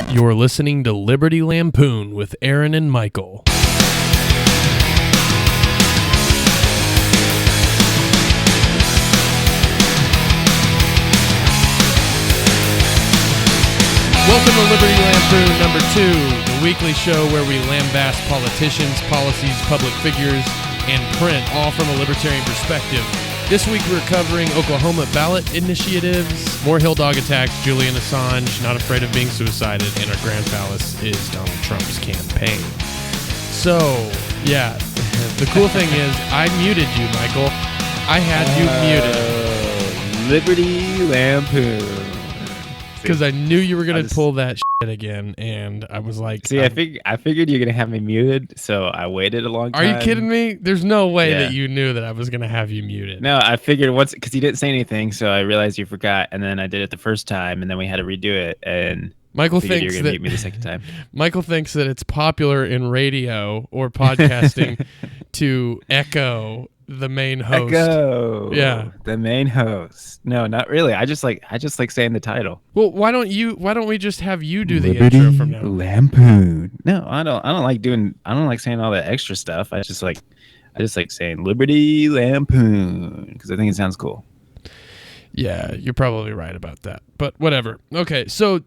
You're listening to Liberty Lampoon with Aaron and Michael. Welcome to Liberty Lampoon number 2, the weekly show where we lambaste politicians, policies, public figures, and print, all from a libertarian perspective. This week we're covering Oklahoma ballot initiatives, more hill dog attacks, Julian Assange, not afraid of being suicided, and our grand phallus is Donald Trump's campaign. So, yeah, the cool thing is I muted you, Michael. I had you muted. Liberty Lampoon. Because I knew you were going to pull that shit again, and I was like... See, I figured you were going to have me muted, so I waited a long time. Are you kidding me? There's no way that you knew that I was going to have you muted. No, I figured once... Because you didn't say anything, so I realized you forgot, and then I did it the first time, and then we had to redo it, and... Michael thinks thinks you're going to mute me the second time. Michael thinks that it's popular in radio or podcasting to echo the main host. Echo. Yeah. The main host. No, not really. I just like saying the title. Well, why don't we just have you do the Liberty intro from now? Lampoon. No, I don't like saying all that extra stuff. I just like saying Liberty Lampoon because I think it sounds cool. Yeah, you're probably right about that. But whatever. Okay, so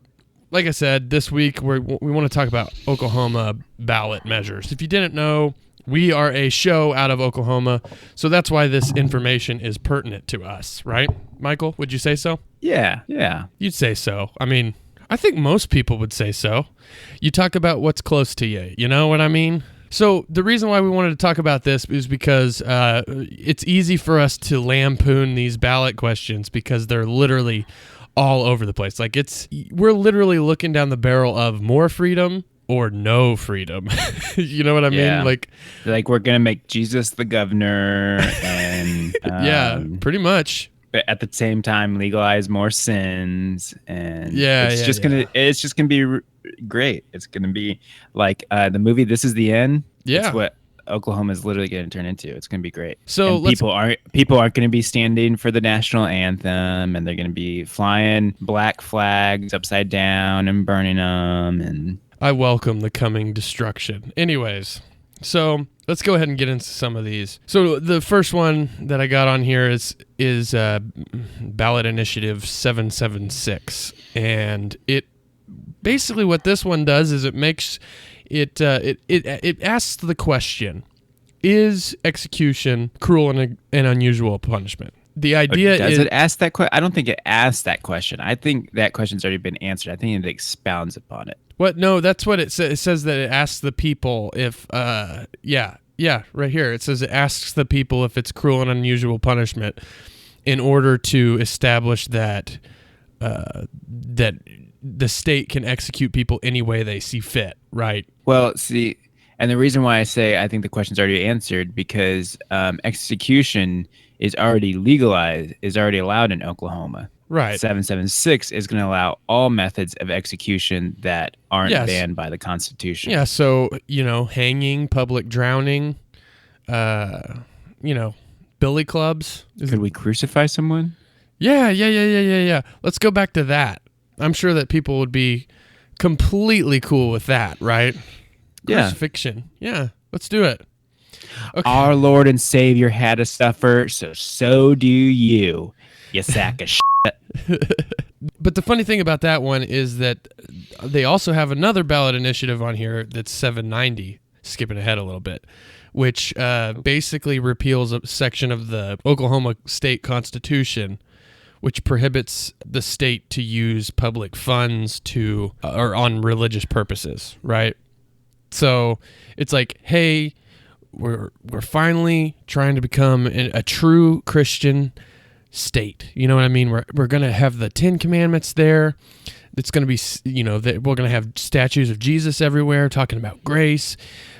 like I said, this week we want to talk about Oklahoma ballot measures. If you didn't know, we are a show out of Oklahoma, so that's why this information is pertinent to us, right? Michael, would you say so? Yeah. You'd say so. I mean, I think most people would say so. You talk about what's close to you, you know what I mean? So the reason why we wanted to talk about this is because it's easy for us to lampoon these ballot questions because they're literally all over the place. Like we're literally looking down the barrel of more freedom or no freedom. You know what I mean? Like we're going to make Jesus the governor and yeah, pretty much. But at the same time legalize more sins and it's just going to be great. It's going to be like the movie This Is the End. Yeah. It's what Oklahoma is literally going to turn into. It's going to be great. So and people aren't going to be standing for the national anthem, and they're going to be flying black flags upside down and burning them. And I welcome the coming destruction. Anyways, so let's go ahead and get into some of these. So the first one that I got on here is ballot initiative 776, and it basically what this one does is it makes it asks the question: is execution cruel and unusual punishment? The idea does it ask that question? I don't think it asks that question. I think that question's already been answered. I think it expounds upon it. What? No, that's what it says. It says that it asks the people if, right here. It says it asks the people if it's cruel and unusual punishment in order to establish that that the state can execute people any way they see fit, right? Well, see, and the reason why I say I think the question's already answered because execution is already legalized, is already allowed in Oklahoma. Right. 776 is going to allow all methods of execution that aren't banned by the Constitution. Yeah, so, hanging, public drowning, billy clubs. Could we crucify someone? Yeah. Let's go back to that. I'm sure that people would be completely cool with that, right? Yeah. Crucifixion. Yeah, let's do it. Okay. Our Lord and Savior had to suffer, so do you sack of shit. But the funny thing about that one is that they also have another ballot initiative on here that's 790, skipping ahead a little bit, which basically repeals a section of the Oklahoma state constitution which prohibits the state to use public funds or on religious purposes, right? So it's like, hey, we're finally trying to become a true Christian state. You know what I mean? We're going to have the 10 Commandments there. It's going to be, we're going to have statues of Jesus everywhere talking about grace.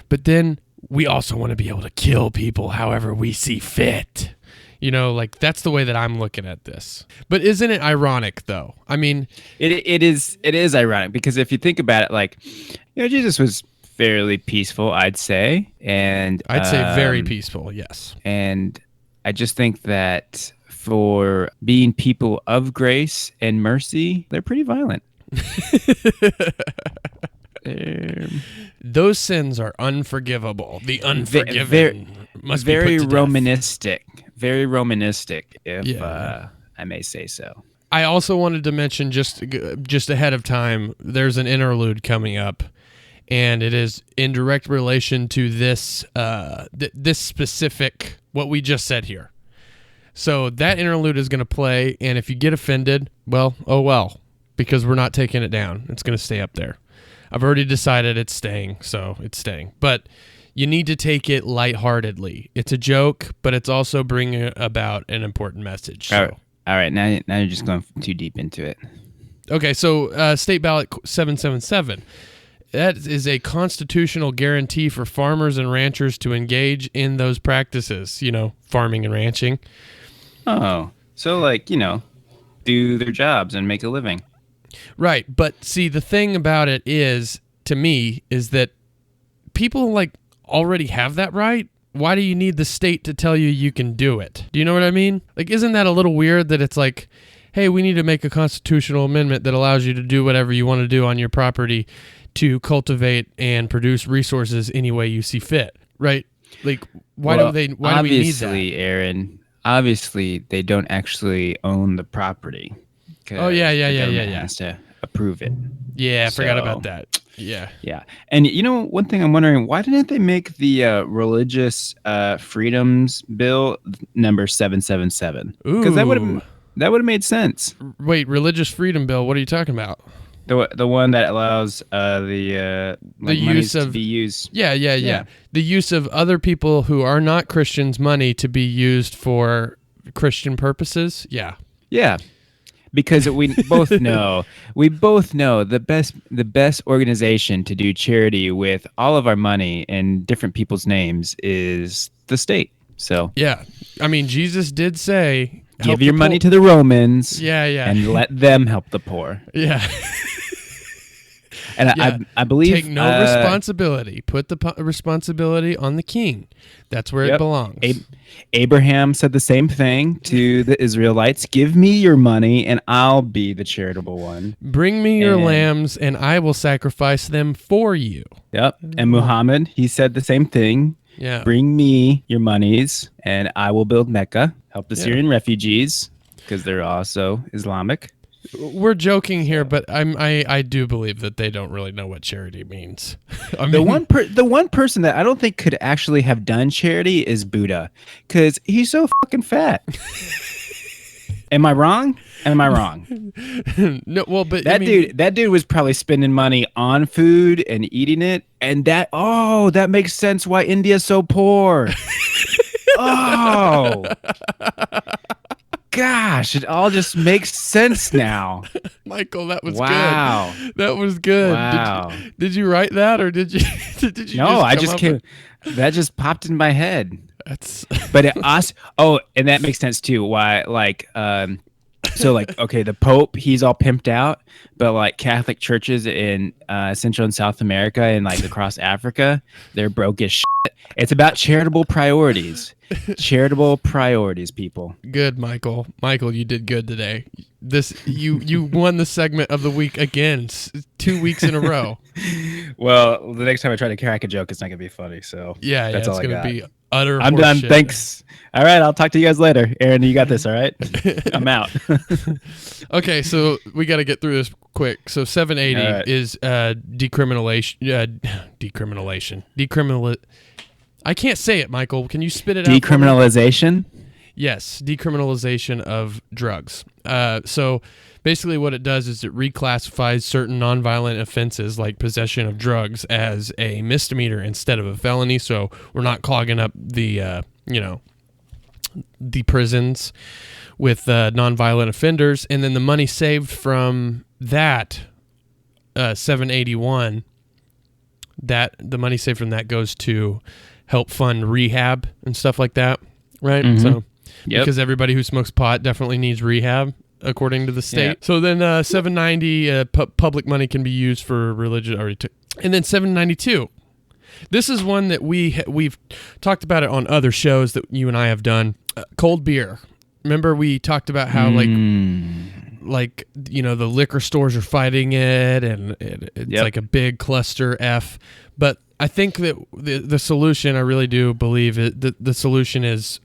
But then we also want to be able to kill people however we see fit. That's the way that I'm looking at this. But isn't it ironic, though? I mean, it is ironic because if you think about it, Jesus was fairly peaceful, I'd say, and I'd say very peaceful, yes. And I just think that for being people of grace and mercy, they're pretty violent. Those sins are unforgivable. The unforgiven must be very put to death. Romanistic. Very Romanistic, if I may say so. I also wanted to mention just ahead of time, there's an interlude coming up, and it is in direct relation to this this specific, what we just said here. So that interlude is going to play, and if you get offended, well, oh well, because we're not taking it down. It's going to stay up there. I've already decided it's staying, so it's staying. But you need to take it lightheartedly. It's a joke, but it's also bringing about an important message. So. All right. Now you're just going too deep into it. Okay, so State Ballot 777. That is a constitutional guarantee for farmers and ranchers to engage in those practices, farming and ranching. Oh, so do their jobs and make a living. Right, but see, the thing about it is, to me, is that people already have that right. Why do you need the state to tell you can do it? Do you know what I mean? Isn't that a little weird that it's hey, we need to make a constitutional amendment that allows you to do whatever you want to do on your property to cultivate and produce resources any way you see fit, right? Why do we need that? Obviously, Aaron, they don't actually own the property. Oh, yeah. Has to approve it. Yeah, I forgot about that. Yeah. Yeah. And one thing I'm wondering, why didn't they make the Religious Freedoms Bill number 777? Because that would have made sense. Wait, Religious Freedom Bill, what are you talking about? The one that allows the use of to be used. Yeah. The use of other people who are not Christians' money to be used for Christian purposes. Yeah. Yeah. Because we both know the best organization to do charity with all of our money and different people's names is the state. So yeah, I mean, Jesus did say, give your money to the Romans. Yeah, and let them help the poor. Yeah. And I believe take no responsibility. Put the responsibility on the king. That's where it belongs. Abraham said the same thing to the Israelites. Give me your money and I'll be the charitable one. Bring me your lambs and I will sacrifice them for you. Yep. And Muhammad, he said the same thing. Yeah. Bring me your monies and I will build Mecca. Help the Syrian refugees because they're also Islamic. We're joking here, but I do believe that they don't really know what charity means. The one person that I don't think could actually have done charity is Buddha, because he's so fucking fat. Am I wrong? No, well, but that dude was probably spending money on food and eating it, and that makes sense why India's so poor. Oh. Gosh, it all just makes sense now. Michael, that was wow. good. That was good. Wow. Did you write that or did you No, I just came. That just popped in my head. But and that makes sense too. Why okay, the Pope, he's all pimped out, but Catholic churches in Central and South America and across Africa, they're broke as shit. It's about charitable priorities. Charitable priorities, people. Good, Michael. Michael, you did good today. You won the segment of the week again, 2 weeks in a row. Well, the next time I try to crack a joke, it's not gonna be funny. So yeah, that's it's all gonna be utter. I'm done. Shit. Thanks. All right, I'll talk to you guys later. Aaron, you got this. All right, I'm out. Okay, so we got to get through this quick. So 780 is decriminalization. I can't say it, Michael. Can you spit it out? Decriminalization? Yes, decriminalization of drugs. So basically what it does is it reclassifies certain nonviolent offenses like possession of drugs as a misdemeanor instead of a felony. So we're not clogging up the prisons with nonviolent offenders. And then the money saved from that 781, the money saved from that goes to help fund rehab and stuff like that, right? Mm-hmm. So because everybody who smokes pot definitely needs rehab according to the state. Yeah. So then 790 public money can be used for religious, and then 792. This is one that we've talked about it on other shows that you and I have done. Cold beer. Remember we talked about how like, you know, the liquor stores are fighting it, and it's like a big cluster F. But I think that the solution, I really do believe the solution is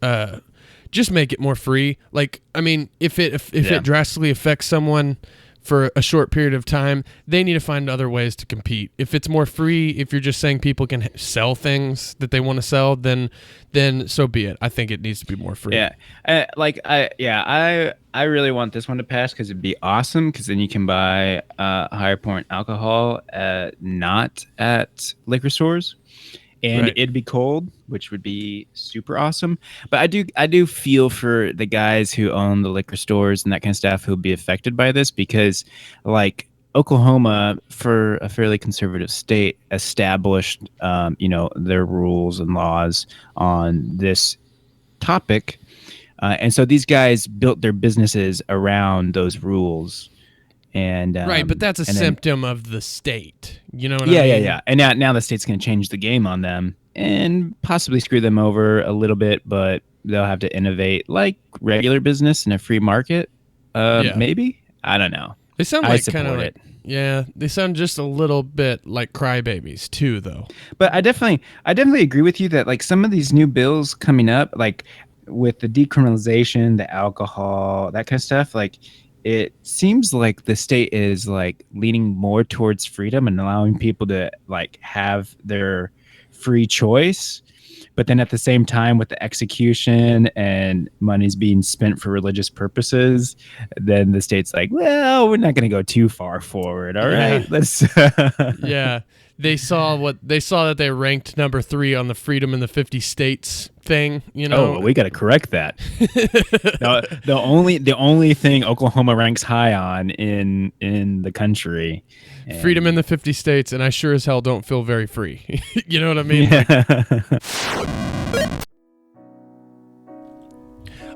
just make it more free. Like, I mean, if it drastically affects someone for a short period of time, they need to find other ways to compete. If it's more free, if you're just saying people can sell things that they want to sell, then so be it. I think it needs to be more free. Yeah, I really want this one to pass because it'd be awesome. Because then you can buy higher point alcohol not at liquor stores, and it'd be cold, which would be super awesome. But I do feel for the guys who own the liquor stores and that kind of stuff who'll be affected by this, because like Oklahoma, for a fairly conservative state, established their rules and laws on this topic, and so these guys built their businesses around those rules. And right, but that's a symptom of the state. You know what I mean? Yeah. And now the state's going to change the game on them and possibly screw them over a little bit, but they'll have to innovate like regular business in a free market. Maybe, I don't know. They sound like kind of like, they sound just a little bit like crybabies too, though. But I definitely agree with you that like some of these new bills coming up, like with the decriminalization, the alcohol, that kind of stuff, like. It seems like the state is like leaning more towards freedom and allowing people to like have their free choice. But then at the same time, with the execution and money's being spent for religious purposes, then the state's like, well, we're not going to go too far forward. All right, let's. They saw that they ranked number 3 on the Freedom in the 50 States thing. You know, we got to correct that. the only thing Oklahoma ranks high on in the country, Freedom in the 50 States, and I sure as hell don't feel very free. You know what I mean? Like,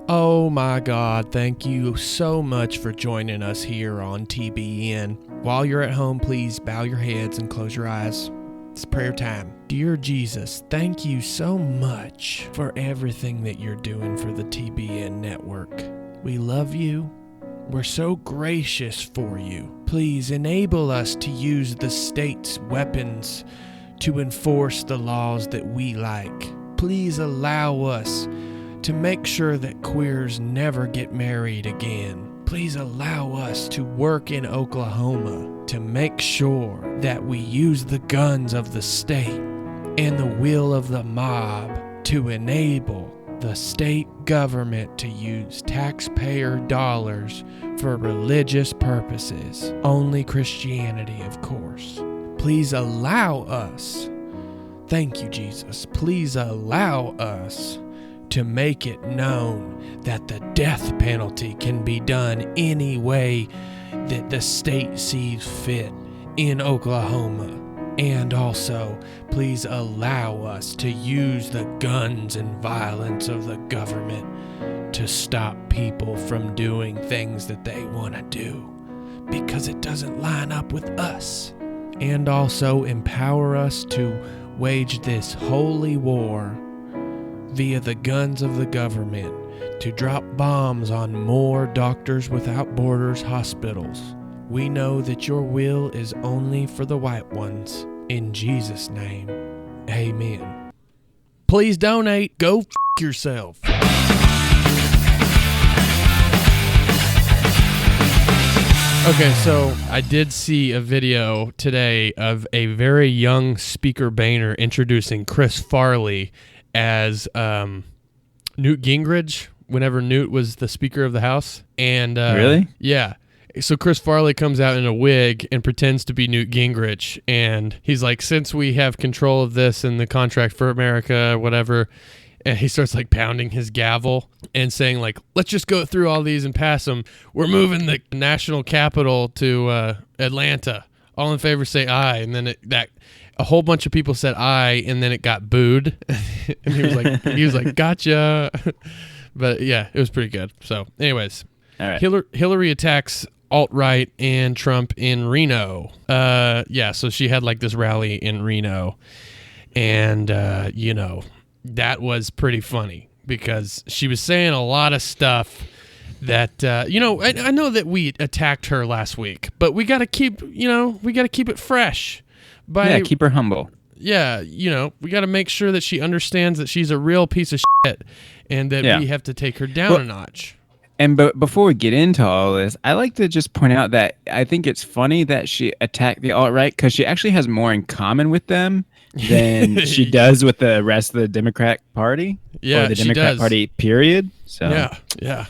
oh my God, thank you so much for joining us here on TBN. While you're at home, please bow your heads and close your eyes. It's prayer time. Dear Jesus, thank you so much for everything that you're doing for the TBN network. We love you. We're so gracious for you. Please enable us to use the state's weapons to enforce the laws that we like. Please allow us to make sure that queers never get married again. Please allow us to work in Oklahoma to make sure that we use the guns of the state and the will of the mob to enable the state government to use taxpayer dollars for religious purposes. Only Christianity, of course. Please allow us, thank you, Jesus, please allow us to make it known that the death penalty can be done any way that the state sees fit in Oklahoma. And also, please allow us to use the guns and violence of the government to stop people from doing things that they want to do, because it doesn't line up with us. And also empower us to wage this holy war via the guns of the government to drop bombs on more Doctors Without Borders hospitals. We know that your will is only for the white ones. In Jesus' name, amen. Please donate. Go yourself. Okay, so I did see a video today of a very young Speaker Boehner introducing Chris Farley as Newt Gingrich whenever Newt was the Speaker of the House. And really? Yeah. So Chris Farley comes out in a wig and pretends to be Newt Gingrich. And he's like, since we have control of this and the contract for America, whatever, and he starts like pounding his gavel and saying like, let's just go through all these and pass them. We're moving the national capital to Atlanta. All in favor say aye. And then a whole bunch of people said aye, and then it got booed. And he was like, gotcha. But yeah, it was pretty good. So anyways, all right. Hillary attacks alt-right and Trump in Reno. So she had like this rally in Reno, and that was pretty funny because she was saying a lot of stuff that I know that we attacked her last week, but we got to keep it fresh. Keep her humble. Yeah, we got to make sure that she understands that she's a real piece of shit, and that we have to take her down a notch. And before we get into all this, I like to just point out that I think it's funny that she attacked the alt-right because she actually has more in common with them than she does with the rest of the Democratic Party. Yeah, or the Democrat Party, period. So yeah.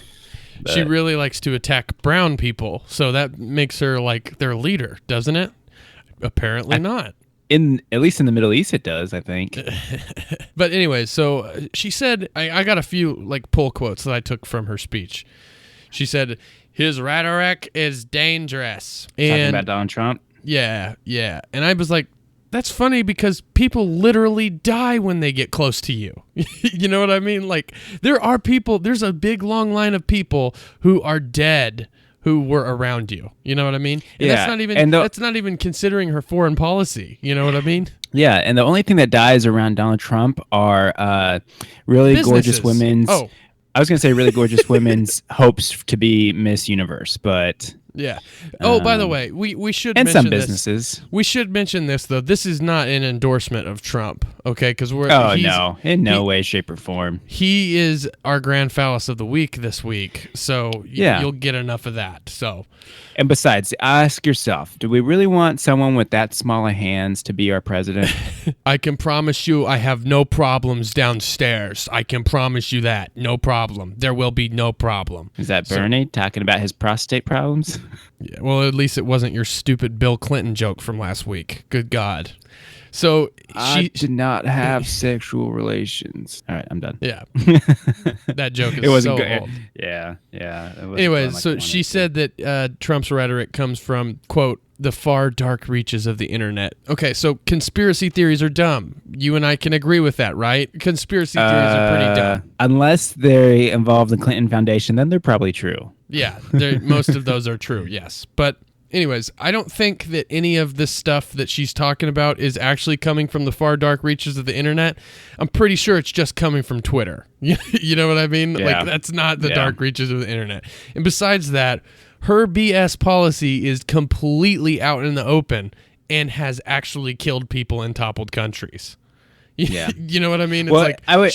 She really likes to attack brown people, so that makes her like their leader, doesn't it? Apparently not. At least in the Middle East, it does, I think. But anyway, so she said, I got a few like pull quotes that I took from her speech. She said, "His rhetoric is dangerous." Talking about Donald Trump? Yeah. And I was like, that's funny because people literally die when they get close to you. You know what I mean? Like, there's a big long line of people who are dead who were around you. You know what I mean? And that's not even considering her foreign policy. You know what I mean? Yeah, and the only thing that dies around Donald Trump are really gorgeous women's. Oh, I was going to say really gorgeous women's hopes to be Miss Universe, but yeah. Oh, by the way, we should and mention some businesses. We should mention this though. This is not an endorsement of Trump, okay? Because in no way, shape, or form. He is our grand phallus of the week this week, so you'll get enough of that. So, and besides, ask yourself: do we really want someone with that small of hands to be our president? I can promise you, I have no problems downstairs. I can promise you that, no problem. There will be no problem. Is that Bernie talking about his prostate problems? Yeah, well, at least it wasn't your stupid Bill Clinton joke from last week. Good God. So I did not have sexual relations. All right, I'm done. Yeah. That joke is so old. Yeah. Anyways, so she said that Trump's rhetoric comes from, quote, the far dark reaches of the internet. Okay, so conspiracy theories are dumb. You and I can agree with that, right? Conspiracy theories are pretty dumb. Unless they involve the Clinton Foundation, then they're probably true. Yeah, most of those are true, yes. But anyways, I don't think that any of this stuff that she's talking about is actually coming from the far dark reaches of the internet. I'm pretty sure it's just coming from Twitter. You know what I mean? Yeah. Like, that's not the dark reaches of the internet. And besides that, her BS policy is completely out in the open and has actually killed people in toppled countries. Yeah. You know what I mean? It's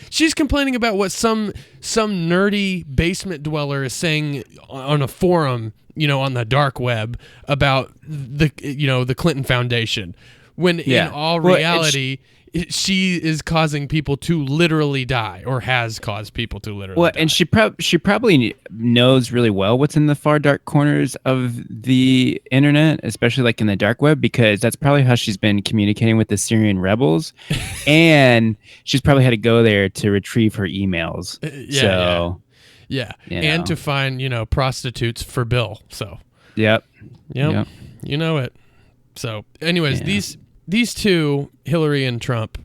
she's complaining about what some nerdy basement dweller is saying on a forum, on the dark web about the Clinton Foundation, when in all reality she is causing people to literally die, or has caused people to literally die. And she probably knows really well what's in the far dark corners of the internet, especially like in the dark web, because that's probably how she's been communicating with the Syrian rebels. And she's probably had to go there to retrieve her emails. Yeah. And to find, prostitutes for Bill. So. Yep. You know it. So anyways, these two, Hillary and Trump,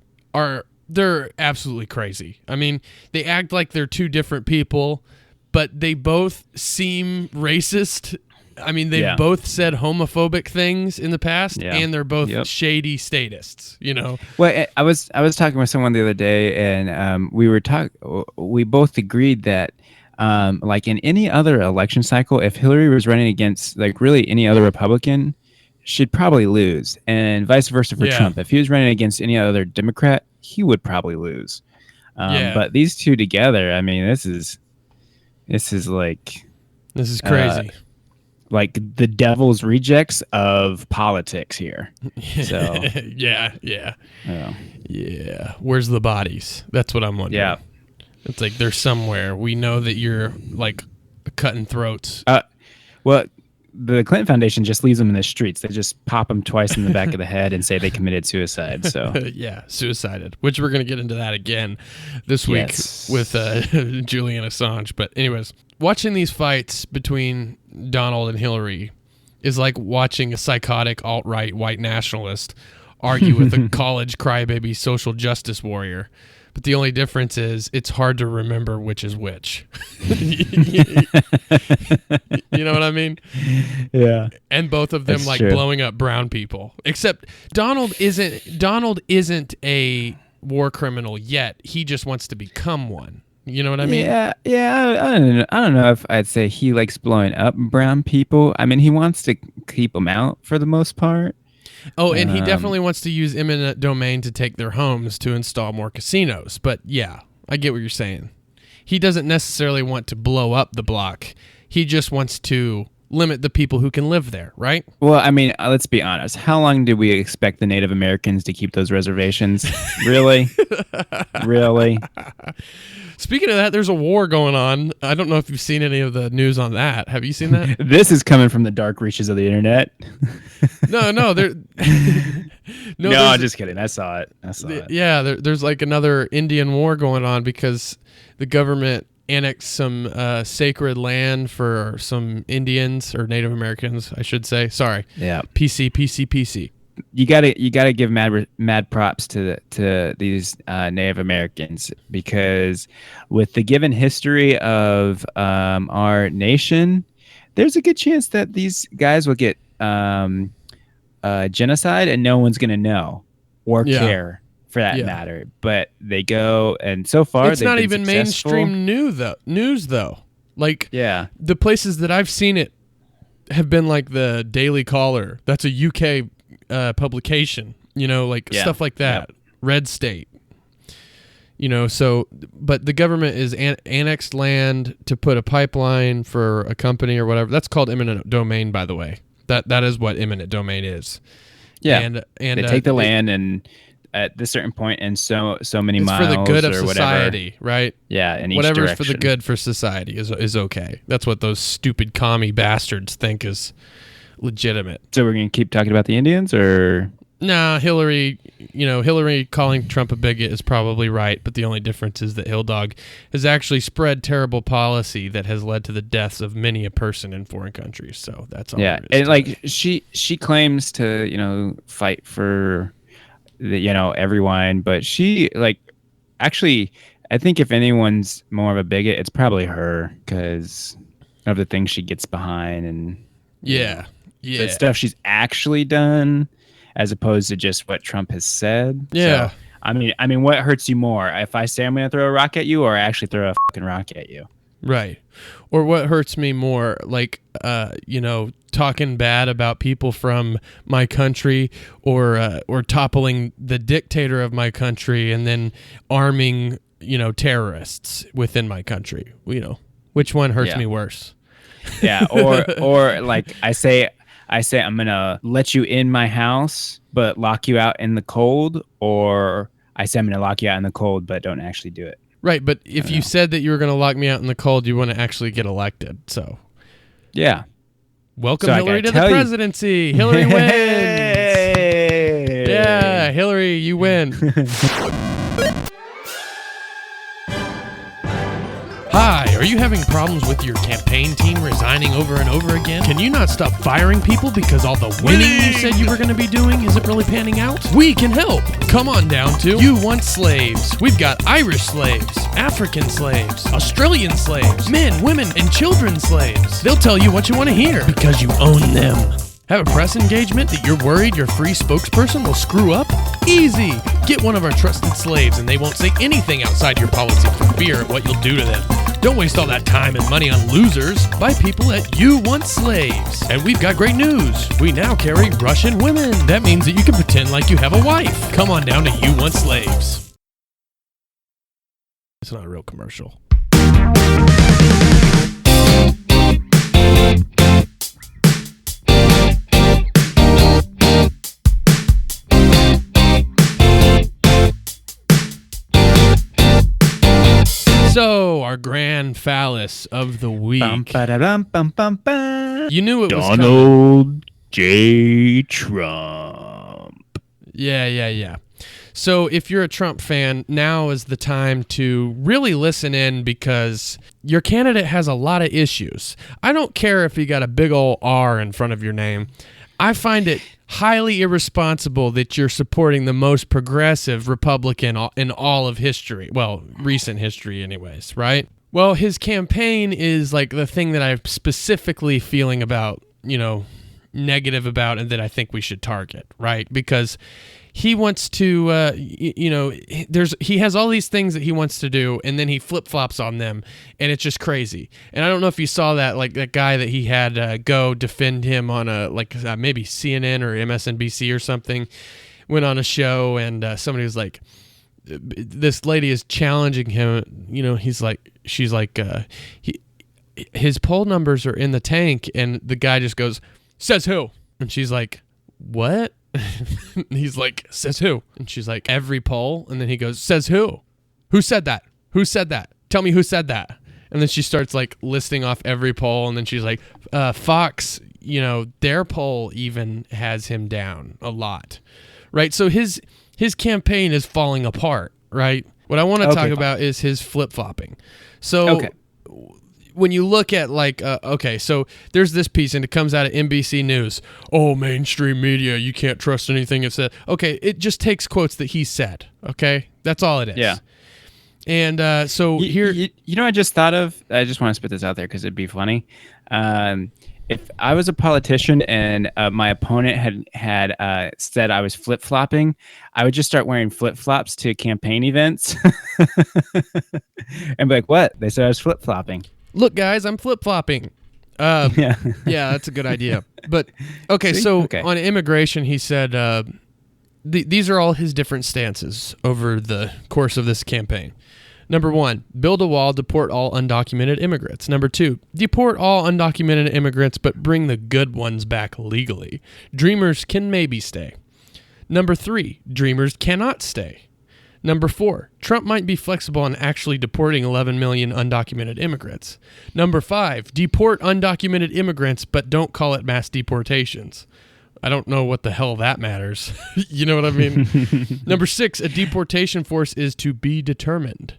they're absolutely crazy. I mean, they act like they're two different people, but they both seem racist. I mean, they've both said homophobic things in the past, and they're both shady statists, Well, I was talking with someone the other day, and we both agreed that like in any other election cycle, if Hillary was running against like really any other Republican, she'd probably lose, and vice versa for Trump. If he was running against any other Democrat, he would probably lose. But these two together, I mean, this is crazy. Like the devil's rejects of politics here. So yeah. Where's the bodies? That's what I'm wondering. Yeah, it's like they're somewhere. We know that you're like cutting throats. Well, the Clinton Foundation just leaves them in the streets. They just pop them twice in the back of the head and say they committed suicide. So suicided, which we're going to get into that again this week with Julian Assange. But anyways, watching these fights between Donald and Hillary is like watching a psychotic alt-right white nationalist argue with a college crybaby social justice warrior. But the only difference is it's hard to remember which is which. You know what I mean? Yeah. And both of them That's true. Blowing up brown people. Except Donald isn't a war criminal yet. He just wants to become one. You know what I mean? Yeah, yeah. I don't know if I'd say he likes blowing up brown people. I mean, he wants to keep them out for the most part. Oh, and he definitely wants to use eminent domain to take their homes to install more casinos. But yeah, I get what you're saying. He doesn't necessarily want to blow up the block. He just wants to limit the people who can live there, right? Well, I mean, let's be honest. How long did we expect the Native Americans to keep those reservations? Really? Really? Speaking of that, there's a war going on. I don't know if you've seen any of the news on that. Have you seen that? This is coming from the dark reaches of the internet. No, there. No, I'm just kidding. I saw it. Yeah, there's like another Indian war going on because the government annexed some sacred land for some Indians or Native Americans, I should say. Sorry. Yeah. PC. You gotta give mad props to these Native Americans, because with the given history of our nation, there's a good chance that these guys will get genocide and no one's gonna know or care for that matter. But they go, and so far it's not even mainstream news though. Like the places that I've seen it have been like the Daily Caller. That's a UK publication, stuff like that. Red State, so, but the government is annexed land to put a pipeline for a company or whatever. That's called eminent domain, by the way. That is what eminent domain is. Yeah. And they take the land, and at this certain point in so many it's miles for the good of or society, whatever. Right? Yeah, in each whatever's direction. For the good for society is okay. That's what those stupid commie bastards think is legitimate. So we're going to keep talking about the Indians, or? Nah, Hillary calling Trump a bigot is probably right, but the only difference is that Hilldog has actually spread terrible policy that has led to the deaths of many a person in foreign countries. So that's all. Yeah, and like she claims to fight for the everyone, but she actually, I think if anyone's more of a bigot, it's probably her, because of the things she gets behind and the stuff she's actually done, as opposed to just what Trump has said. Yeah. So, I mean, what hurts you more? If I say I'm going to throw a rock at you, or I actually throw a fucking rock at you? Right. Or what hurts me more, talking bad about people from my country, or toppling the dictator of my country, and then arming, terrorists within my country. Which one hurts me worse? Yeah. Or like I say I'm gonna let you in my house but lock you out in the cold, or I say I'm gonna lock you out in the cold but don't actually do it. Right, but if you said that you were gonna lock me out in the cold, you wouldn't actually get elected. So yeah. Welcome Hillary to the presidency. Hillary wins. Yeah, Hillary, you win. Hi, are you having problems with your campaign team resigning over and over again? Can you not stop firing people because all the winning you said you were going to be doing isn't really panning out? We can help. Come on down to You Want Slaves. We've got Irish slaves, African slaves, Australian slaves, men, women, and children slaves. They'll tell you what you want to hear because you own them. Have a press engagement that you're worried your free spokesperson will screw up? Easy! Get one of our trusted slaves and they won't say anything outside your policy for fear of what you'll do to them. Don't waste all that time and money on losers. Buy people at You Want Slaves. And we've got great news. We now carry Russian women. That means that you can pretend like you have a wife. Come on down to You Want Slaves. It's not a real commercial. So, our grand phallus of the week. You knew it was Donald J. Trump. Yeah. So, if you're a Trump fan, now is the time to really listen in, because your candidate has a lot of issues. I don't care if you got a big old R in front of your name. I find it highly irresponsible that you're supporting the most progressive Republican in all of history. Well, recent history anyways, right? Well, his campaign is like the thing that I'm specifically feeling about, negative about and that I think we should target, right? Because he wants to, he has all these things that he wants to do, and then he flip-flops on them, and it's just crazy. And I don't know if you saw that, like that guy that he had go defend him on maybe CNN or MSNBC or something, went on a show, and somebody was like, this lady is challenging him. She's like, his poll numbers are in the tank, and the guy just goes, says who? And she's like, what? He's like, says who? And she's like, every poll. And then he goes, says who? Who said that? Who said that? Tell me who said that. And then she starts like listing off every poll, and then she's like, Fox, their poll even has him down a lot, right? So his campaign is falling apart, right? What I want to talk about is his flip-flopping. So when you look at so there's this piece, and it comes out of NBC News. Oh, mainstream media, you can't trust anything it said. Okay, it just takes quotes that he said. Okay, that's all it is. Yeah. And I just thought of. I just want to spit this out there because it'd be funny. If I was a politician and my opponent had said I was flip-flopping, I would just start wearing flip-flops to campaign events and be like, what? They said I was flip-flopping. Look, guys, I'm flip-flopping. Yeah, that's a good idea. But, on immigration, he said these are all his different stances over the course of this campaign. Number 1, build a wall, deport all undocumented immigrants. Number 2, deport all undocumented immigrants, but bring the good ones back legally. Dreamers can maybe stay. Number 3, dreamers cannot stay. Number 4, Trump might be flexible on actually deporting 11 million undocumented immigrants. Number 5, deport undocumented immigrants, but don't call it mass deportations. I don't know what the hell that matters. You know what I mean? Number 6, a deportation force is to be determined.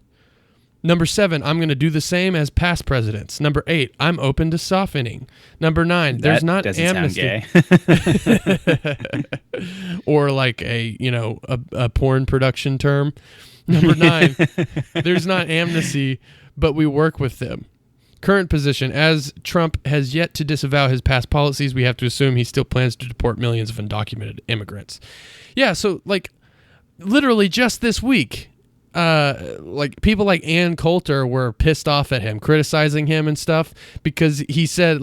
Number 7, I'm going to do the same as past presidents. Number 8, I'm open to softening. Number 9, there's not amnesty. Or like a porn production term. Number 9, there's not amnesty, but we work with them. Current position, as Trump has yet to disavow his past policies, we have to assume he still plans to deport millions of undocumented immigrants. Yeah, so literally just this week, people like Ann Coulter were pissed off at him, criticizing him and stuff, because he said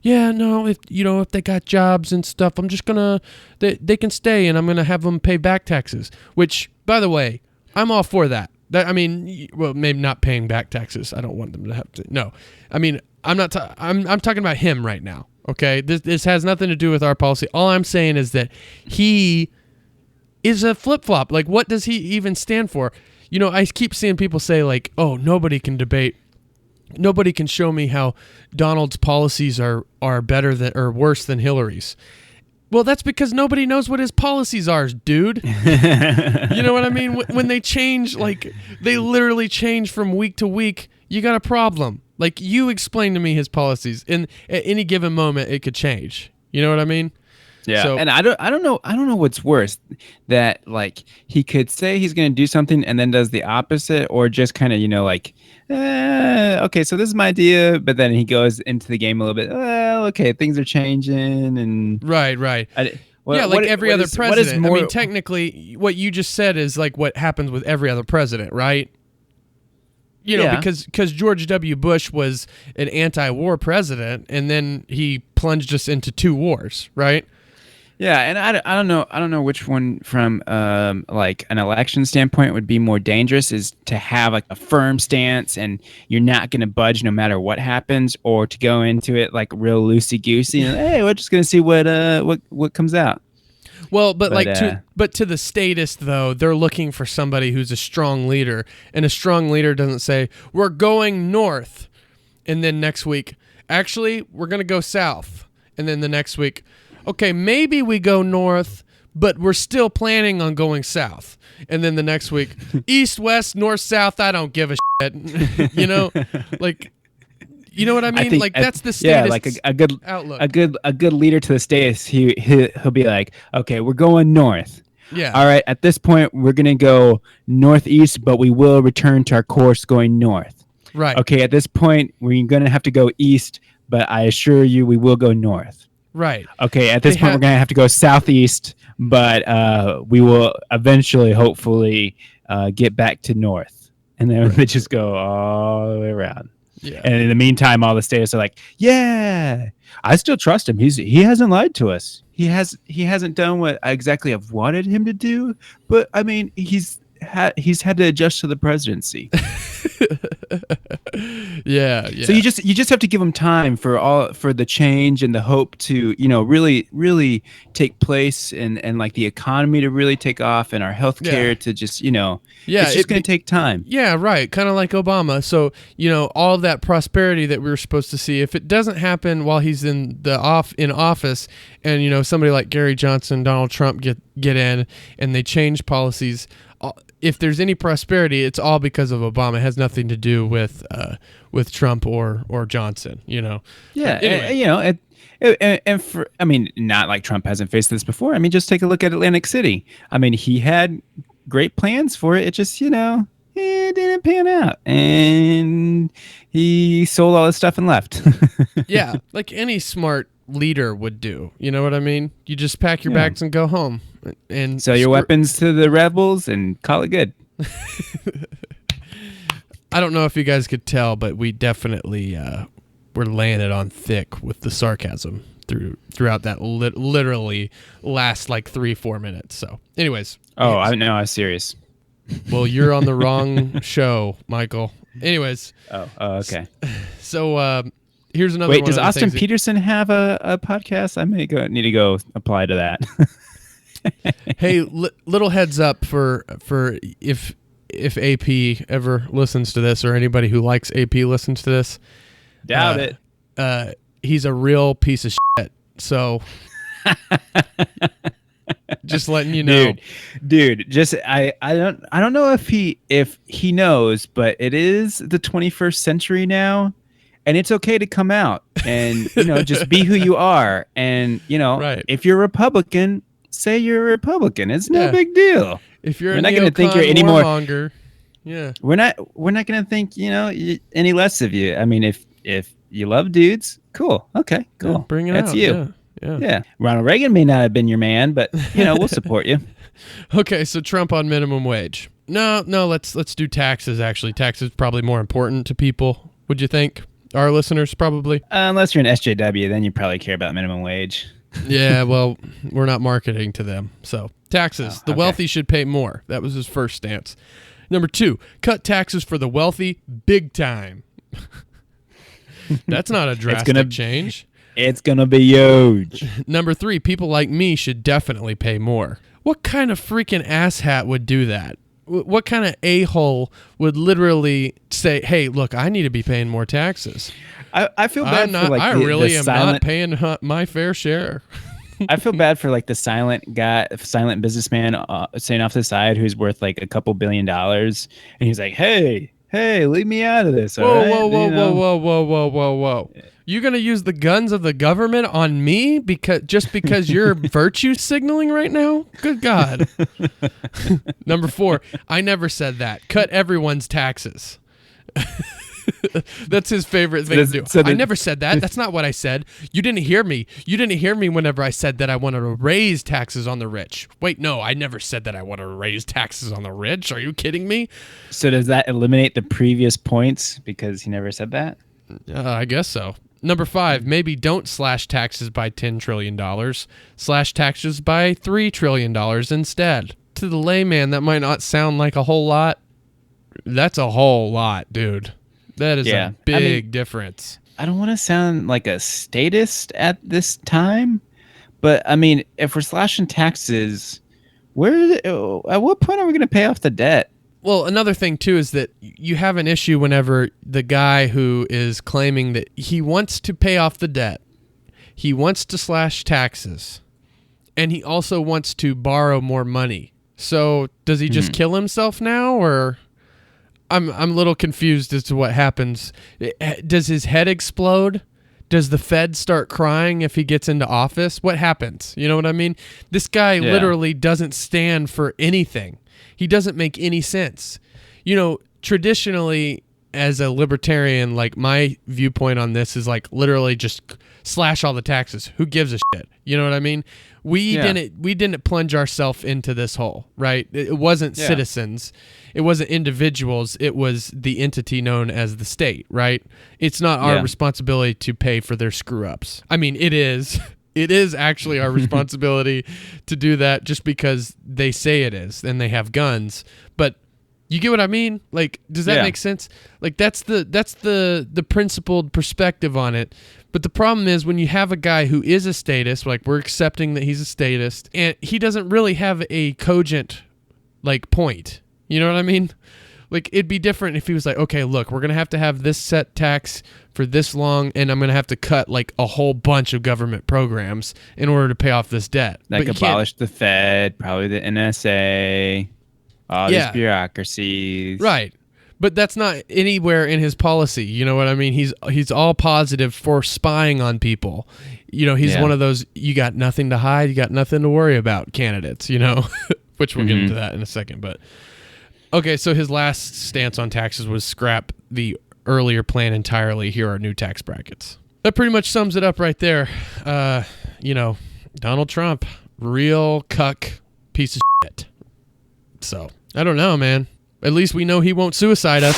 if they got jobs and stuff, I'm just gonna they can stay, and I'm gonna have them pay back taxes. Which, by the way, I'm all for that. Maybe not paying back taxes. I don't want them to have to. No, I mean, I'm not. I'm talking about him right now. Okay, this has nothing to do with our policy. All I'm saying is that he is a flip-flop. Like, what does he even stand for? I keep seeing people say oh, nobody can debate. Nobody can show me how Donald's policies are better than or worse than Hillary's. Well, that's because nobody knows what his policies are, dude. You know what I mean? When they change, they literally change from week to week, you got a problem. You explain to me his policies, and at any given moment, it could change. You know what I mean? Yeah, so, and I don't know what's worse, that he could say he's going to do something and then does the opposite, or just kind of okay, so this is my idea, but then he goes into the game a little bit. Well, okay, things are changing, and right. Every other president. I mean, technically, what you just said is what happens with every other president, right? Because George W. Bush was an anti-war president, and then he plunged us into 2 wars, right? Yeah, and I don't know which one from an election standpoint would be more dangerous, is to have a firm stance and you're not going to budge no matter what happens, or to go into it real loosey goosey and hey, we're just going to see what comes out. Well, but to the statist though, they're looking for somebody who's a strong leader, and a strong leader doesn't say we're going north, and then next week actually we're going to go south, and then the next week, okay, maybe we go north, but we're still planning on going south. And then the next week, east, west, north, south, I don't give a shit. You know what I mean? That's the statist a good outlook. A good leader to the statist, he'll be like, okay, we're going north. Yeah. All right, at this point, we're going to go northeast, but we will return to our course going north. Right. Okay, at this point, we're going to have to go east, but I assure you we will go north. Right. Okay, at this point, we're going to have to go southeast, but we will eventually, hopefully, get back to north. And then they just go all the way around. Yeah. And in the meantime, all the states are like, yeah, I still trust him. He hasn't lied to us. He hasn't done what I exactly have wanted him to do. But, I mean, he's had to adjust to the presidency. Yeah. So you just have to give him time for the change and the hope to, really take place, and like the economy to really take off, and our healthcare to just, it's just going to take time. Yeah, right. Kind of like Obama. So, all of that prosperity that we were supposed to see, if it doesn't happen while he's in office, and somebody like Gary Johnson, Donald Trump get in and they change policies, if there's any prosperity, it's all because of Obama. It has nothing to do with Trump or Johnson, Yeah, anyway. Not like Trump hasn't faced this before. I mean, just take a look at Atlantic City. I mean, he had great plans for it. It just, it didn't pan out, and he sold all his stuff and left. Yeah, like any smart leader would do. You know what I mean? You just pack your bags and go home and sell your weapons to the rebels and call it good. I don't know if you guys could tell, but we definitely were laying it on thick with the sarcasm throughout that literally last like 3-4 minutes. So anyways. I know, I was serious. Well, you're on the wrong show, Michael. Anyways. Oh, okay. So here's another Wait, one. does Austin Peterson have a podcast? I need to go apply to that. Hey, little heads up for if AP ever listens to this, or anybody who likes AP listens to this. Doubt it. He's a real piece of shit. So just letting you know. Dude, just I don't know if he knows, but it is the 21st century now. And it's okay to come out and, just be who you are. And, right. If you're a Republican, say you're a Republican. It's no big deal. If you're not going to think you're any more longer, yeah. We're not going to think, any less of you. I mean, if you love dudes, cool. Okay, cool. Yeah, bring it That's out. you. Yeah. Ronald Reagan may not have been your man, but, we'll support you. Okay, so Trump on minimum wage. No, let's do taxes, actually. Taxes probably more important to people, would you think? Our listeners, probably. Unless you're an SJW, then you probably care about minimum wage. Yeah, well, we're not marketing to them. So, taxes. The wealthy should pay more. That was his first stance. Number 2, cut taxes for the wealthy big time. That's not a drastic change. It's going to be huge. Number 3, people like me should definitely pay more. What kind of freaking asshat would do that? What kind of a-hole would literally say, hey, look, I need to be paying more taxes? I feel bad for like I really am not paying my fair share. I feel bad for like the silent businessman saying off the side who's worth like a couple $1 billion. And he's like, hey, leave me out of this. Whoa. You going to use the guns of the government on me because you're virtue signaling right now? Good God. Number 4, I never said that. Cut everyone's taxes. That's his favorite thing to do. I never said that. That's not what I said. You didn't hear me. You didn't hear me whenever I said that I wanted to raise taxes on the rich. Wait, no, I never said that I want to raise taxes on the rich. Are you kidding me? So does that eliminate the previous points because he never said that? I guess so. Number 5, maybe don't slash taxes by $10 trillion. Slash taxes by $3 trillion instead. To the layman, that might not sound like a whole lot. That's a whole lot, dude. That is a big difference. I don't want to sound like a statist at this time, but I mean, if we're slashing taxes, at what point are we going to pay off the debt? Well, another thing, too, is that you have an issue whenever the guy who is claiming that he wants to pay off the debt, he wants to slash taxes, and he also wants to borrow more money. So does he just kill himself now, or... I'm a little confused as to what happens. Does his head explode? Does the Fed start crying if he gets into office? What happens? You know what I mean? This guy literally doesn't stand for anything. He doesn't make any sense. Traditionally, as a libertarian, like my viewpoint on this is like literally just slash all the taxes. Who gives a shit? You know what I mean? We didn't plunge ourselves into this hole, right? It wasn't citizens. It wasn't individuals. It was the entity known as the state, right? It's not our responsibility to pay for their screw ups. I mean, it is. It is actually our responsibility to do that just because they say it is and they have guns. But you get what I mean? Like, does that make sense? Like, that's the principled perspective on it. But the problem is when you have a guy who is a statist, like we're accepting that he's a statist, and he doesn't really have a cogent, like, point. You know what I mean? Like, it'd be different if he was like, okay, look, we're going to have this set tax for this long, and I'm going to have to cut, like, a whole bunch of government programs in order to pay off this debt. Like, abolish the Fed, probably the NSA, all these bureaucracies. Right. But that's not anywhere in his policy. You know what I mean? He's all positive for spying on people. You know, he's one of those, you got nothing to hide, you got nothing to worry about candidates, you know, which we'll get into that in a second. But okay, so his last stance on taxes was scrap the earlier plan entirely. Here are new tax brackets. That pretty much sums it up right there. You know, Donald Trump, real cuck piece of shit. So, I don't know, man. At least we know he won't suicide us.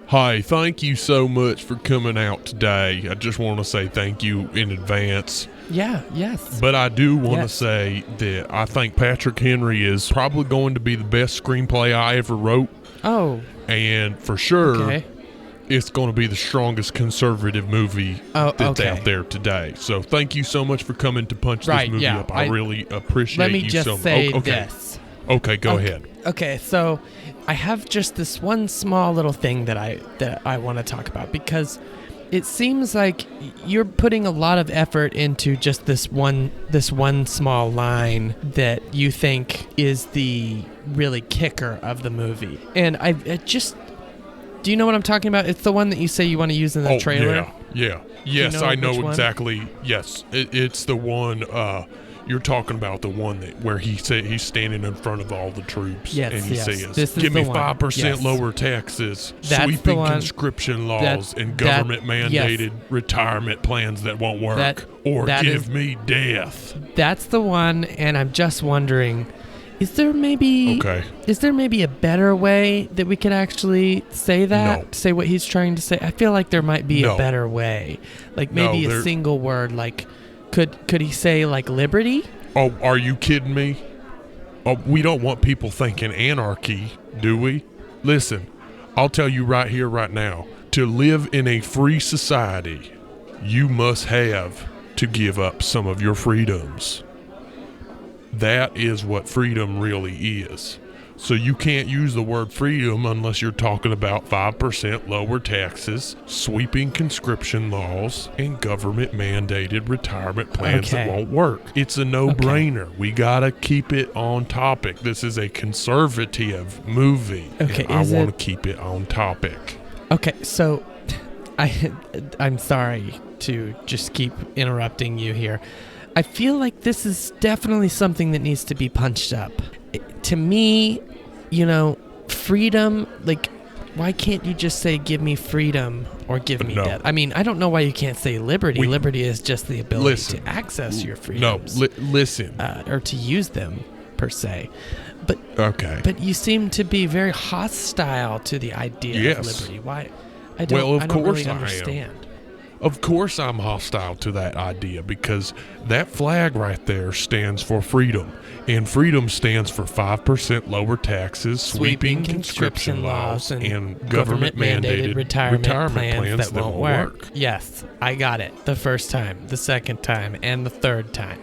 Hi, thank you so much for coming out today. I just want to say thank you in advance. Yeah, yes. But I do want to say that I think Patrick Henry is probably going to be the best screenplay I ever wrote. Oh. And for sure, it's going to be the strongest conservative movie that's out there today. So thank you so much for coming to punch this movie up. I really appreciate you so much. Let me just say this. Okay, go ahead. Okay, so I have just this one small little thing that I want to talk about, because it seems like you're putting a lot of effort into just this one small line that you think is the really kicker of the movie. And I just... Do you know what I'm talking about? It's the one that you say you want to use in the trailer? Yeah. Yes, I know exactly. Yes, it's the one... You're talking about the one where he's standing in front of all the troops and he says, "Give me 5% lower taxes, sweeping conscription laws, and government-mandated retirement plans that won't work, or give me death." That's the one, and I'm just wondering, is there maybe a better way that we could actually say that? No. Say what he's trying to say? I feel like there might be a better way. Like maybe a single word, like... Could he say, like, liberty? Oh, are you kidding me? Oh, we don't want people thinking anarchy, do we? Listen, I'll tell you right here, right now. To live in a free society, you must have to give up some of your freedoms. That is what freedom really is. So you can't use the word freedom unless you're talking about 5% lower taxes, sweeping conscription laws, and government-mandated retirement plans that won't work. It's a no-brainer. We gotta keep it on topic. This is a conservative movie, and I want to keep it on topic. Okay, so I'm sorry to just keep interrupting you here. I feel like this is definitely something that needs to be punched up. To me, you know, freedom, like, why can't you just say, give me freedom or give me death? I mean, I don't know why you can't say liberty. Liberty is just the ability to access your freedoms. Listen. Or to use them, per se. But you seem to be very hostile to the idea of liberty. Why? I don't really understand. Of course I'm hostile to that idea, because that flag right there stands for freedom. And freedom stands for 5% lower taxes, sweeping conscription laws, and government-mandated retirement plans that won't work. Yes, I got it. The first time, the second time, and the third time.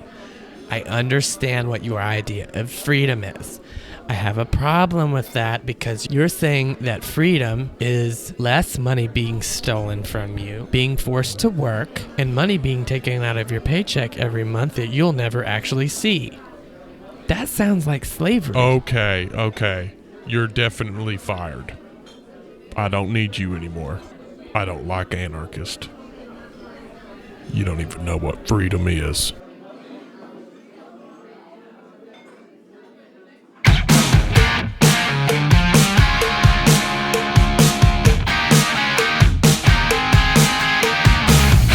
I understand what your idea of freedom is. I have a problem with that, because you're saying that freedom is less money being stolen from you, being forced to work, and money being taken out of your paycheck every month that you'll never actually see. That sounds like slavery. Okay. You're definitely fired. I don't need you anymore. I don't like anarchists. You don't even know what freedom is.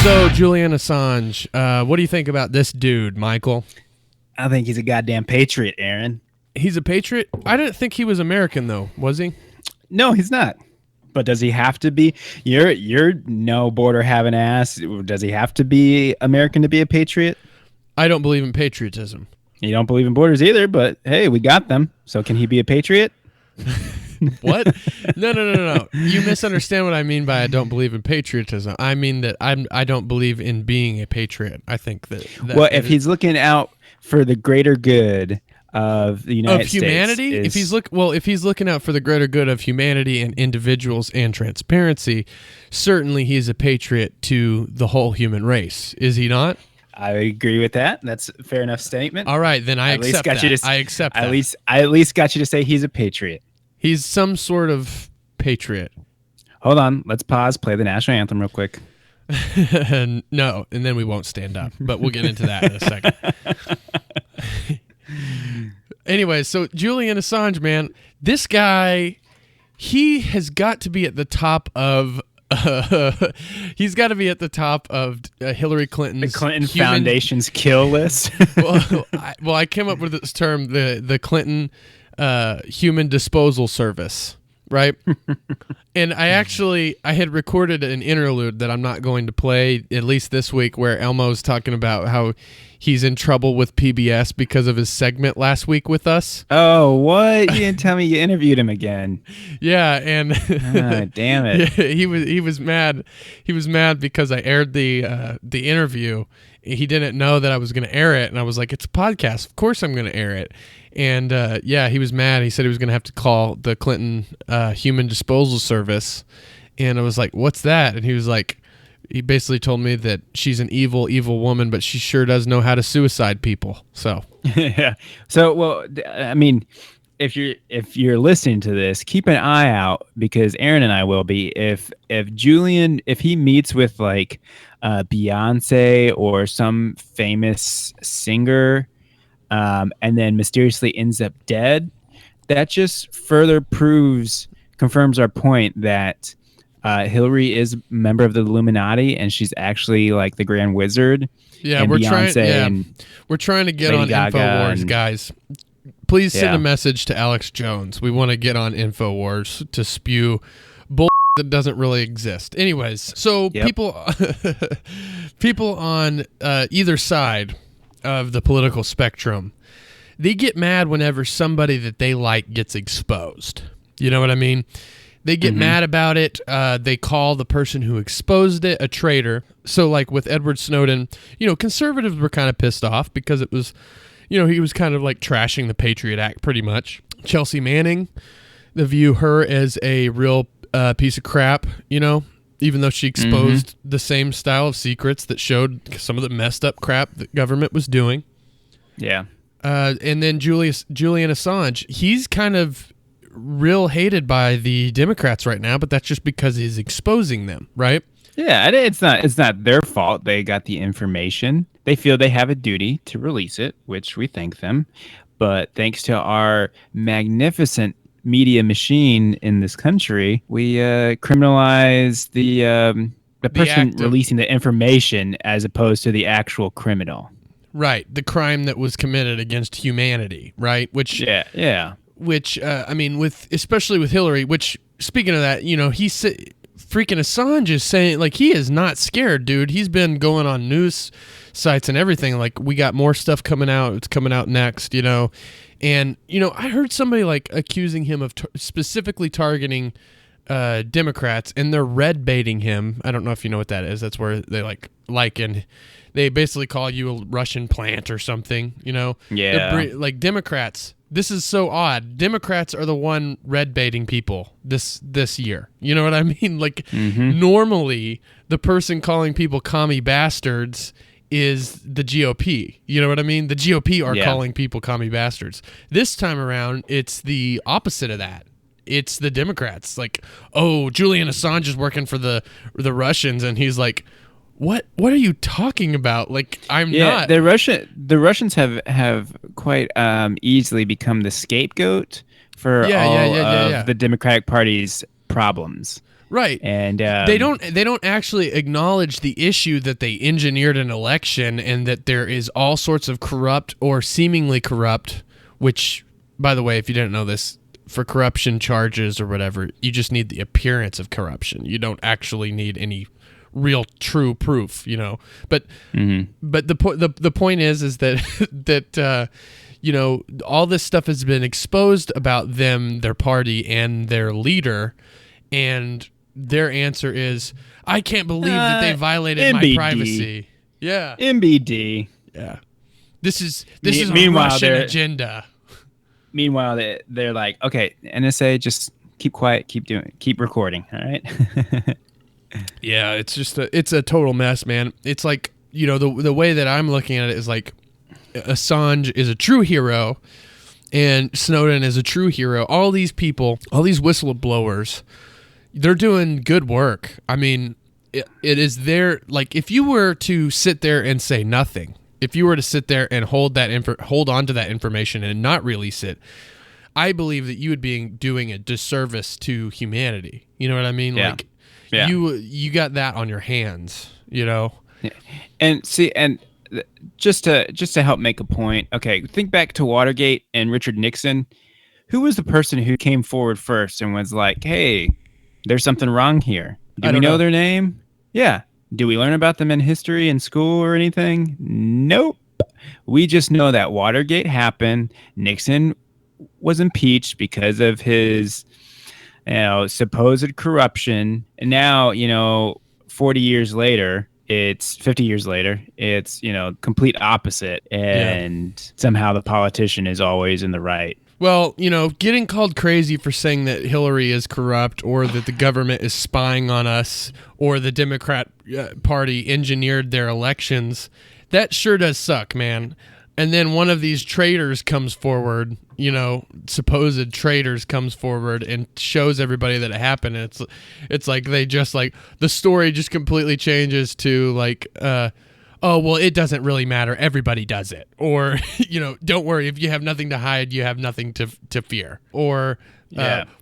So, Julian Assange, what do you think about this dude, Michael? I think he's a goddamn patriot, Aaron. He's a patriot? I didn't think he was American, though. Was he? No, he's not. But does he have to be? You're no border having ass. Does he have to be American to be a patriot? I don't believe in patriotism. You don't believe in borders either, but hey, we got them. So can he be a patriot? What? No. You misunderstand what I mean by I don't believe in patriotism. I mean that I don't believe in being a patriot. I think that well, if he's looking out for the greater good of the United States, humanity, if he's looking out for the greater good of humanity and individuals and transparency, certainly he's a patriot to the whole human race. Is he not? I agree with that. That's a fair enough statement. All right, then I accept that. I accept that. I at least got you to say he's a patriot. He's some sort of patriot. Hold on. Let's pause. Play the national anthem real quick. No, and then we won't stand up. But we'll get into that in a second. Anyway, so Julian Assange, man, this guy, he has got to be at the top of he's got to be at the top of Hillary Clinton's the Clinton Foundation's kill list. I came up with this term, the Clinton Human Disposal Service, right? And I had recorded an interlude that I'm not going to play, at least this week, where Elmo's talking about how he's in trouble with PBS because of his segment last week with us. Oh, what? You didn't tell me you interviewed him again. Yeah, and damn it. he was mad. He was mad because I aired the interview. He didn't know that I was going to air it, and I was like, "It's a podcast. Of course I'm going to air it." And he was mad. He said he was going to have to call the Clinton Human Disposal Service, and I was like, "What's that?" And he was like, he basically told me that she's an evil, evil woman, but she sure does know how to suicide people. So yeah. So well, I mean, if you're listening to this, keep an eye out, because Aaron and I will be. If Julian, if he meets with like Beyonce or some famous singer, and then mysteriously ends up dead, that just further confirms our point that Hillary is a member of the Illuminati, and she's actually like the Grand Wizard. Yeah, we're trying to get on InfoWars, guys. Please send a message to Alex Jones. We want to get on InfoWars to spew bull that doesn't really exist. Anyways, so people on either side of the political spectrum, they get mad whenever somebody that they like gets exposed. You know what I mean? They get mad about it. They call the person who exposed it a traitor. So like with Edward Snowden, conservatives were kind of pissed off because it was, he was kind of like trashing the Patriot Act pretty much. Chelsea Manning, they view her as a real piece of crap, even though she exposed the same style of secrets that showed some of the messed up crap that government was doing. Yeah. And then Julian Assange, he's kind of real hated by the Democrats right now, but that's just because he's exposing them, right? Yeah, it's not their fault. They got the information. They feel they have a duty to release it, which we thank them. But thanks to our magnificent media machine in this country, we criminalize the person releasing the information as opposed to the actual criminal. Right, the crime that was committed against humanity, right? Which I mean, especially with Hillary. Which, speaking of that, freaking Assange is saying, like, he is not scared, dude. He's been going on news sites and everything. Like, we got more stuff coming out. It's coming out next, And, I heard somebody, like, accusing him of specifically targeting Democrats, and they're red baiting him. I don't know if you know what that is. That's where they, and they basically call you a Russian plant or something, Yeah. Like, Democrats. This is so odd. Democrats are the one red baiting people this year. You know what I mean? Like, normally the person calling people commie bastards is the GOP. You know what I mean? The GOP are calling people commie bastards. This time around, it's the opposite of that. It's the Democrats. Like, oh, Julian Assange is working for the Russians, and he's like, What are you talking about? Like, I'm not. The Russians have quite easily become the scapegoat for all of the Democratic Party's problems. Right. And they don't actually acknowledge the issue that they engineered an election and that there is all sorts of corrupt or seemingly corrupt, which, by the way, if you didn't know this, for corruption charges or whatever, you just need the appearance of corruption. You don't actually need any real true proof, But but the point is that that all this stuff has been exposed about them, their party, and their leader, and their answer is, I can't believe that they violated MBD. my privacy. Yeah. MBD. Yeah. This is a Meanwhile, Russian agenda. Meanwhile, they're like, okay, NSA, just keep quiet, keep recording, all right? Yeah, it's just it's a total mess, man. It's like, the way that I'm looking at it is like Assange is a true hero and Snowden is a true hero. All these people, all these whistleblowers, they're doing good work. I mean, it is their, like, if you were to sit there and say nothing, if you were to sit there and hold on to that information and not release it, I believe that you would be doing a disservice to humanity. You know what I mean? Yeah. Like, yeah. you got that on your hands, And see, and just to help make a point, okay, think back to Watergate and Richard Nixon. Who was the person who came forward first and was like, hey, there's something wrong here? Do we know their name? Yeah. Do we learn about them in history in school or anything? Nope. We just know that Watergate happened. Nixon was impeached because of his supposed corruption. And now, 50 years later, it's complete opposite. And somehow the politician is always in the right. Well, getting called crazy for saying that Hillary is corrupt or that the government is spying on us or the Democrat Party engineered their elections, that sure does suck, man. And then one of these traitors comes forward, supposed traitors comes forward and shows everybody that it happened. And it's like they just like the story just completely changes to like, oh, well, it doesn't really matter. Everybody does it. Or, don't worry. If you have nothing to hide, you have nothing to fear. Or,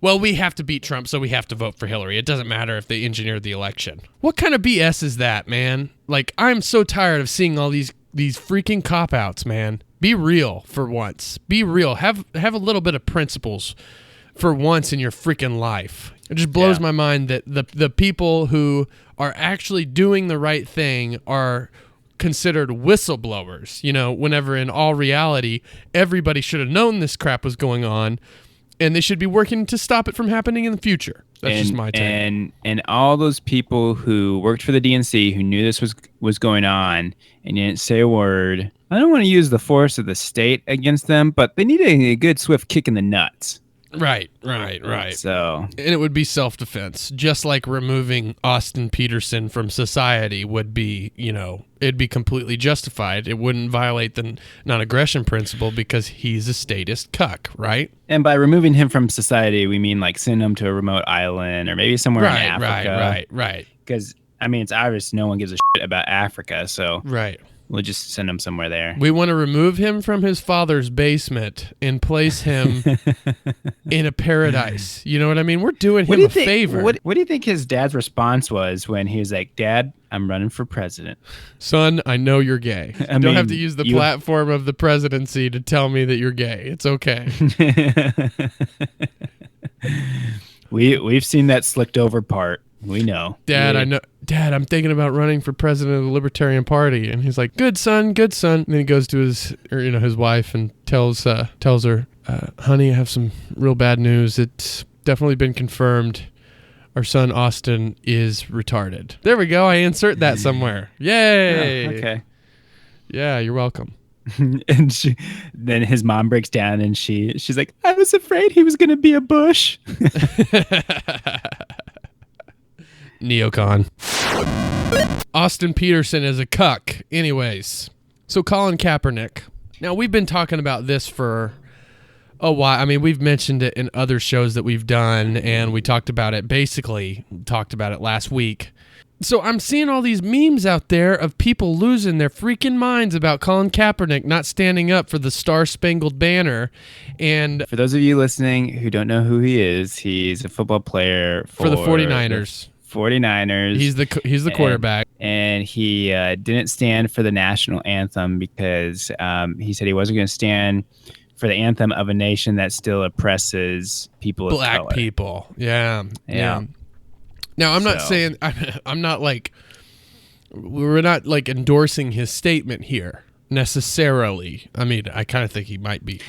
well, we have to beat Trump, so we have to vote for Hillary. It doesn't matter if they engineered the election. What kind of BS is that, man? Like, I'm so tired of seeing all these freaking cop-outs, man. Be real for once. Be real. Have a little bit of principles for once in your freaking life. It just blows my mind that the people who are actually doing the right thing are considered whistleblowers, whenever in all reality, everybody should have known this crap was going on and they should be working to stop it from happening in the future. That's just my take. And all those people who worked for the DNC who knew this was going on and didn't say a word, I don't want to use the force of the state against them, but they need a good swift kick in the nuts. Right. So, and it would be self-defense, just like removing Austin Peterson from society would be, it'd be completely justified. It wouldn't violate the non-aggression principle because he's a statist cuck, right? And by removing him from society, we mean like send him to a remote island or maybe somewhere in Africa. Right. Because, it's obvious no one gives a shit about Africa, so we'll just send him somewhere there. We want to remove him from his father's basement and place him in a paradise. You know what I mean? We're doing him a favor. What do you think his dad's response was when he was like, Dad, I'm running for president? Son, I know you're gay. You don't have to use the platform of the presidency to tell me that you're gay. It's okay. We've seen that slicked over part. We know. Dad, I know. Dad, I'm thinking about running for president of the Libertarian Party. And he's like, good son. And then he goes to his wife and tells her, honey, I have some real bad news. It's definitely been confirmed. Our son, Austin, is retarded. There we go. I insert that somewhere. Yay. Oh, okay. Yeah, you're welcome. And then his mom breaks down and she's like, I was afraid he was going to be a Bush. Neocon. Austin Peterson is a cuck. Anyways, so Collin Kaepernick. Now, we've been talking about this for a while. I mean, we've mentioned it in other shows that we've done, and we talked about it last week. So I'm seeing all these memes out there of people losing their freaking minds about Collin Kaepernick not standing up for the Star-Spangled Banner. And For those of you listening who don't know who he is, he's a football player for the 49ers. 49ers. He's the quarterback. And he didn't stand for the national anthem because he said he wasn't going to stand for the anthem of a nation that still oppresses people of Black color. people. Yeah. Now, I'm not saying, I'm not like, we're not like endorsing his statement here necessarily. I mean, I kind of think he might be.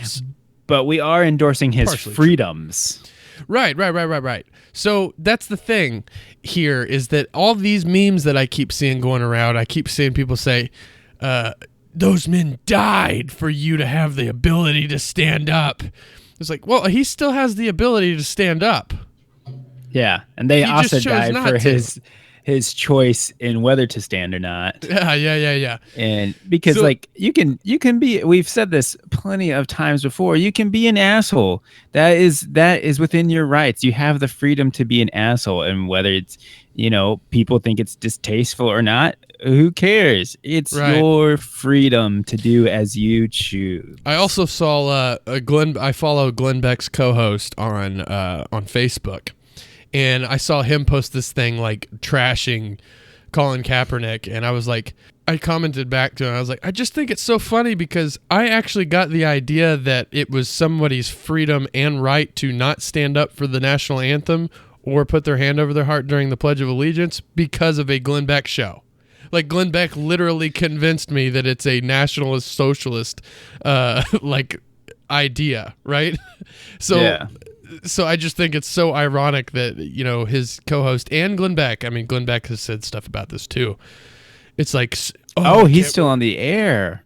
But we are endorsing his Partially freedoms. Right. So that's the thing here is that all these memes that I keep seeing going around, I keep seeing people say, those men died for you to have the ability to stand up. It's like, well, he still has the ability to stand up. Yeah, and they He also just chose died not for to. his choice in whether to stand or not. Yeah. And because So- like you can be, we've said this plenty of times before, you can be an asshole. That is within your rights. You have the freedom to be an asshole, and whether it's, people think it's distasteful or not, who cares? It's Right. your freedom to do as you choose. I also saw I follow Glenn Beck's co-host on Facebook, and I saw him post this thing like trashing Collin Kaepernick, and I was like, I commented back to him. I was like, I just think it's so funny because I actually got the idea that it was somebody's freedom and right to not stand up for the national anthem or put their hand over their heart during the Pledge of Allegiance because of a Glenn Beck show. Like, Glenn Beck literally convinced me that it's a nationalist socialist like idea, right? So Yeah. So I just think it's so ironic that, his co-host and Glenn Beck has said stuff about this too. It's like, Oh, he's still on the air.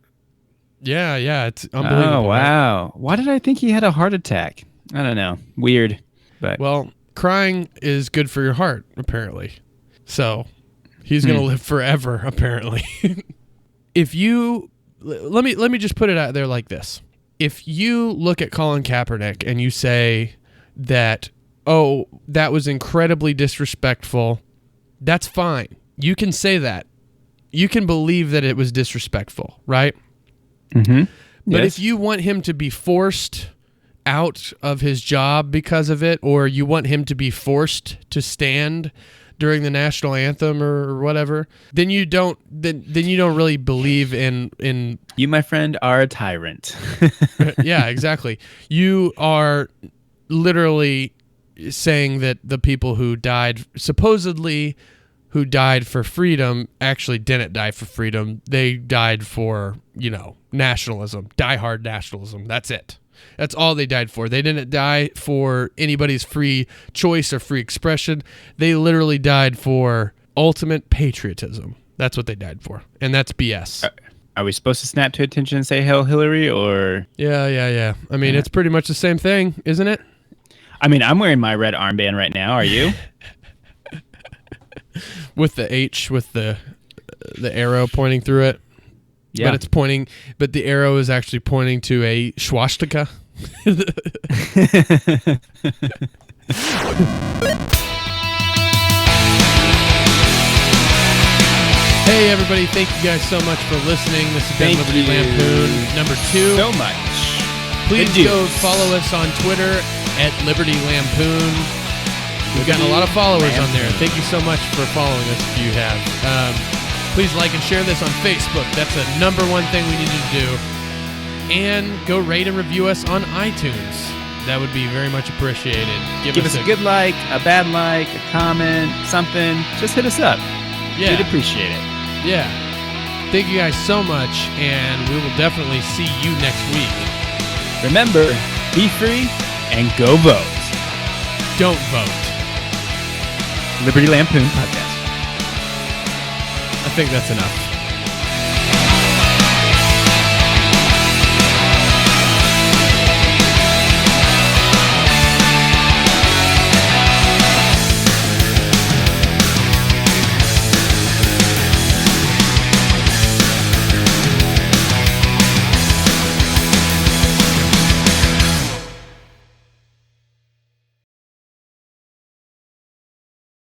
Yeah, it's unbelievable. Oh, right? wow. Why did I think he had a heart attack? I don't know. Weird. But Well, crying is good for your heart, apparently. So he's going to live forever, apparently. If you let me just put it out there like this. If you look at Collin Kaepernick and you say that, oh, that was incredibly disrespectful, that's fine. You can say that. You can believe that it was disrespectful, right? Mm-hmm. But Yes. if you want him to be forced out of his job because of it, or you want him to be forced to stand during the national anthem or whatever, then you don't really believe in You, my friend, are a tyrant. yeah, exactly. You are literally saying that the people who died for freedom actually didn't die for freedom. They died for, nationalism, diehard nationalism. That's it. That's all they died for. They didn't die for anybody's free choice or free expression. They literally died for ultimate patriotism. That's what they died for. And that's BS. Are we supposed to snap to attention and say Hail Hillary, or? Yeah. I mean, it's pretty much the same thing, isn't it? I mean, I'm wearing my red armband right now. Are you? With the H, with the arrow pointing through it. Yeah. But the arrow is actually pointing to a swastika. Hey everybody, thank you guys so much for listening. This has been Thank Liberty you Lampoon number 2. so much. Please Good go news. follow us on Twitter at Liberty Lampoon. We've gotten a lot of followers on there. Thank you so much for following us if you have. Please like and share this on Facebook. That's the number one thing we need you to do. And go rate and review us on iTunes. That would be very much appreciated. Give us a good like, a bad like, a comment, something. Just hit us up. Yeah. We'd appreciate it. Yeah. Thank you guys so much, and we will definitely see you next week. Remember, be free and go vote. Don't vote. Liberty Lampoon Podcast. I think that's enough.